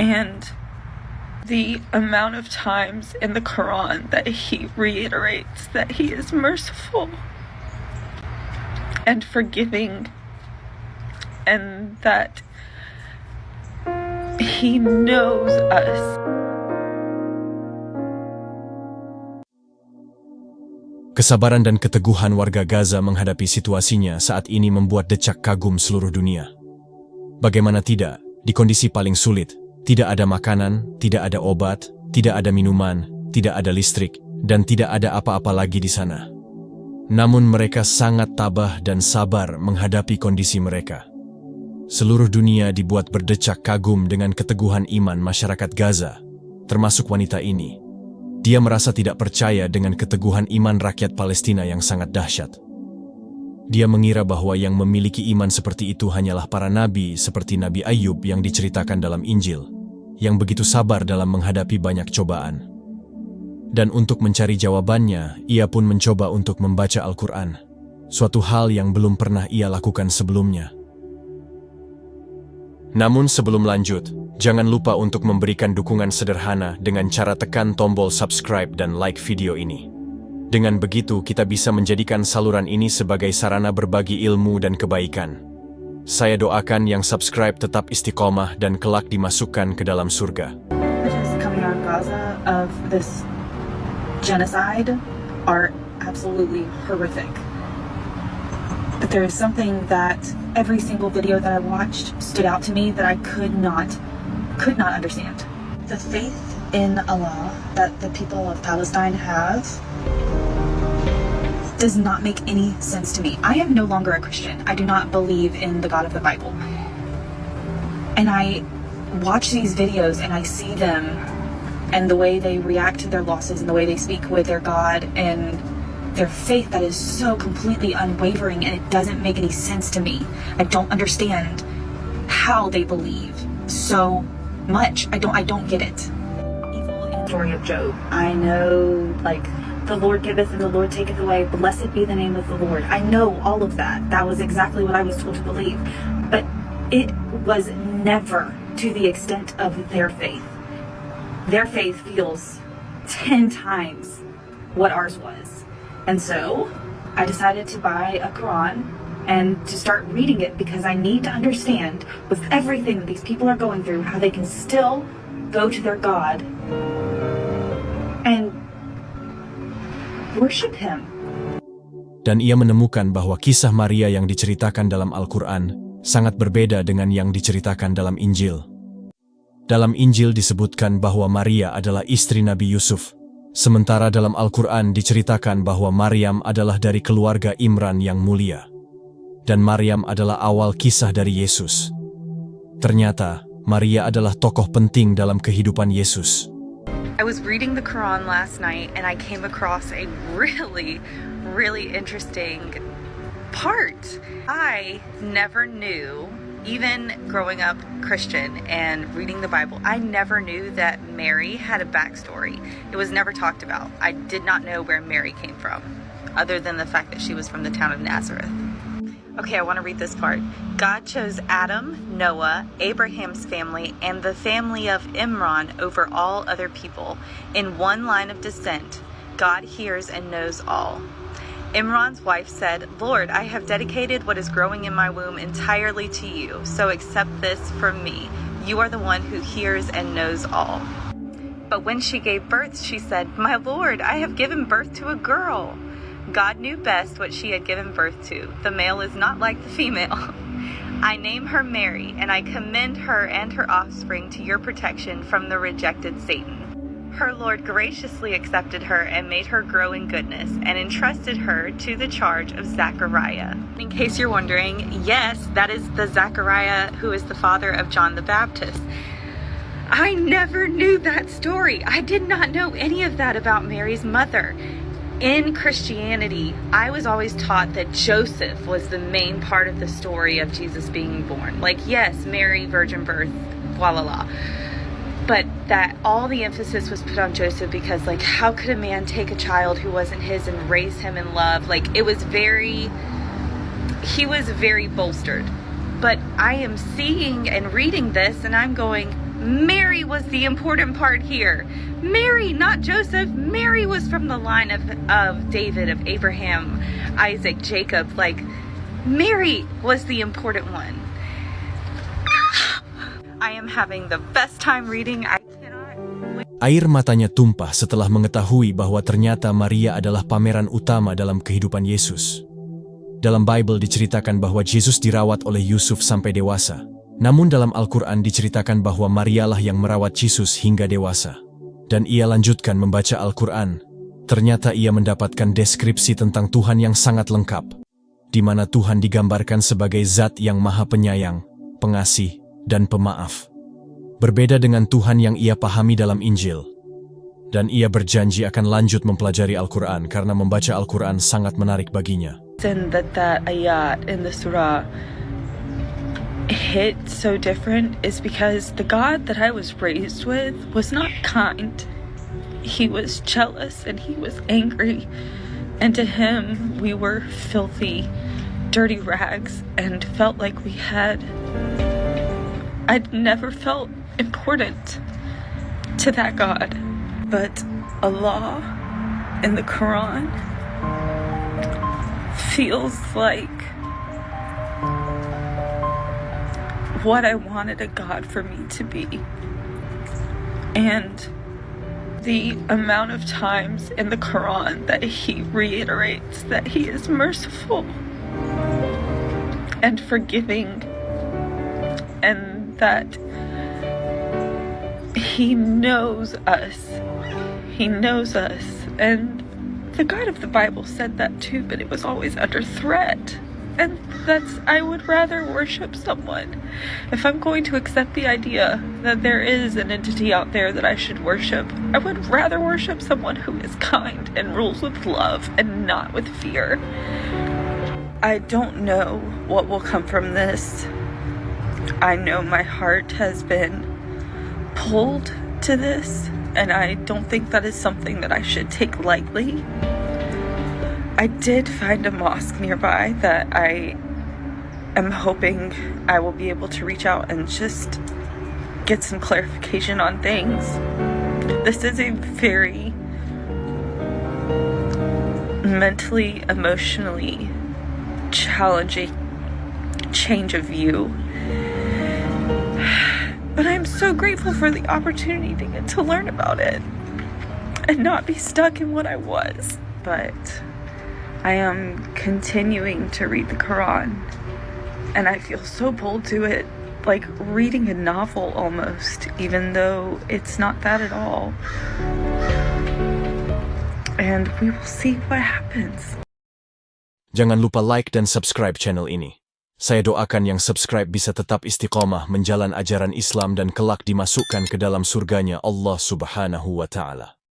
And the amount of times in the Quran that he reiterates that he is merciful and forgiving, and that he knows us. Kesabaran dan keteguhan warga Gaza menghadapi situasinya saat ini membuat decak kagum seluruh dunia. Bagaimana tidak, di kondisi paling sulit, tidak ada makanan, tidak ada obat, tidak ada minuman, tidak ada listrik, dan tidak ada apa-apa lagi di sana. Namun mereka sangat tabah dan sabar menghadapi kondisi mereka. Seluruh dunia dibuat berdecak kagum dengan keteguhan iman masyarakat Gaza, termasuk wanita ini. Dia merasa tidak percaya dengan keteguhan iman rakyat Palestina yang sangat dahsyat. Dia mengira bahwa yang memiliki iman seperti itu hanyalah para nabi seperti Nabi Ayub yang diceritakan dalam Injil, yang begitu sabar dalam menghadapi banyak cobaan. Dan untuk mencari jawabannya, ia pun mencoba untuk membaca Al-Quran, suatu hal yang belum pernah ia lakukan sebelumnya. Namun sebelum lanjut, jangan lupa untuk memberikan dukungan sederhana dengan cara tekan tombol subscribe dan like video ini. Dengan begitu, kita bisa menjadikan saluran ini sebagai sarana berbagi ilmu dan kebaikan. Saya doakan yang subscribe tetap istiqomah dan kelak dimasukkan ke dalam surga. Images coming out of Gaza of this genocide are absolutely horrific. But there is something that every single video that I watched stood out to me that I could not understand. The faith in Allah that the people of Palestine have does not make any sense to me. I am no longer a Christian. I do not believe in the God of the Bible. And I watch these videos and I see them and the way they react to their losses and the way they speak with their God and their faith that is so completely unwavering, and it doesn't make any sense to me. I don't understand how they believe so much. I don't get it. Evil in the story of Job. I know, like, the Lord giveth and the Lord taketh away. Blessed be the name of the Lord. I know all of that. That was exactly what I was told to believe. But it was never to the extent of their faith. Their faith feels 10 times what ours was. And so I decided to buy a Quran and to start reading it because I need to understand, with everything that these people are going through, how they can still go to their God and worship Him. Dan ia menemukan bahwa kisah Maria yang diceritakan dalam Al-Quran sangat berbeda dengan yang diceritakan dalam Injil. Dalam Injil disebutkan bahwa Maria adalah istri Nabi Yusuf, sementara dalam Al-Quran diceritakan bahwa Maryam adalah dari keluarga Imran yang mulia. Dan Maryam adalah awal kisah dari Yesus. Ternyata, Maria adalah tokoh penting dalam kehidupan Yesus. I was reading the Quran last night and I came across a really interesting part. I never knew, even growing up Christian and reading the Bible, I never knew that Mary had a backstory. It was never talked about. I did not know where Mary came from, other than the fact that she was from the town of Nazareth. Okay, I want to read this part. God chose Adam, Noah, Abraham's family, and the family of Imran over all other people. In one line of descent, God hears and knows all. Imran's wife said, Lord, I have dedicated what is growing in my womb entirely to you, so accept this from me. You are the one who hears and knows all. But when she gave birth, she said, My Lord, I have given birth to a girl. God knew best what she had given birth to. The male is not like the female. I name her Mary, and I commend her and her offspring to your protection from the rejected Satan. Her Lord graciously accepted her and made her grow in goodness and entrusted her to the charge of Zachariah. In case you're wondering, yes, that is the Zachariah who is the father of John the Baptist. I never knew that story. I did not know any of that about Mary's mother. In Christianity, I was always taught that Joseph was the main part of the story of Jesus being born. Like, yes, Mary, virgin birth, blah, blah, blah. But that all the emphasis was put on Joseph because, like, how could a man take a child who wasn't his and raise him in love? Like, he was very bolstered. But I am seeing and reading this and I'm going, Mary was the important part here. Mary, not Joseph. Mary was from the line of David, of Abraham, Isaac, Jacob. Like, Mary was the important one. I am having the best time reading. I cannot wait. Air matanya tumpah setelah mengetahui bahwa ternyata Maria adalah pameran utama dalam kehidupan Yesus. Dalam Bible diceritakan bahwa Yesus dirawat oleh Yusuf sampai dewasa. Namun dalam Al-Quran diceritakan bahwa Marialah yang merawat Yesus hingga dewasa. Dan ia lanjutkan membaca Al-Quran. Ternyata ia mendapatkan deskripsi tentang Tuhan yang sangat lengkap, di mana Tuhan digambarkan sebagai zat yang maha penyayang, pengasih, dan pemaaf. Berbeda dengan Tuhan yang ia pahami dalam Injil. Dan ia berjanji akan lanjut mempelajari Al-Quran karena membaca Al-Quran sangat menarik baginya. And that ayat in the surah hit so different is because the God that I was raised with was not kind. He was jealous and he was angry. And to him, we were filthy, dirty rags and felt like we had... I'd never felt important to that God. But Allah in the Quran feels like what I wanted a God for me to be. And the amount of times in the Quran that he reiterates that he is merciful and forgiving, and that he knows us. He knows us. And the God of the Bible said that too, but it was always under threat. And I would rather worship someone. If I'm going to accept the idea that there is an entity out there that I should worship, I would rather worship someone who is kind and rules with love and not with fear. I don't know what will come from this. I know my heart has been pulled to this, and I don't think that is something that I should take lightly. I did find a mosque nearby that I am hoping I will be able to reach out and just get some clarification on things. This is a very mentally, emotionally challenging change of view. But I'm so grateful for the opportunity to get to learn about it and not be stuck in what I was. But I am continuing to read the Quran, and I feel so pulled to it, like reading a novel almost, even though it's not that at all. And we will see what happens. Jangan lupa like dan subscribe channel ini. Saya doakan yang subscribe bisa tetap istiqomah menjalan ajaran Islam dan kelak dimasukkan ke dalam surganya Allah Subhanahu wa Ta'ala.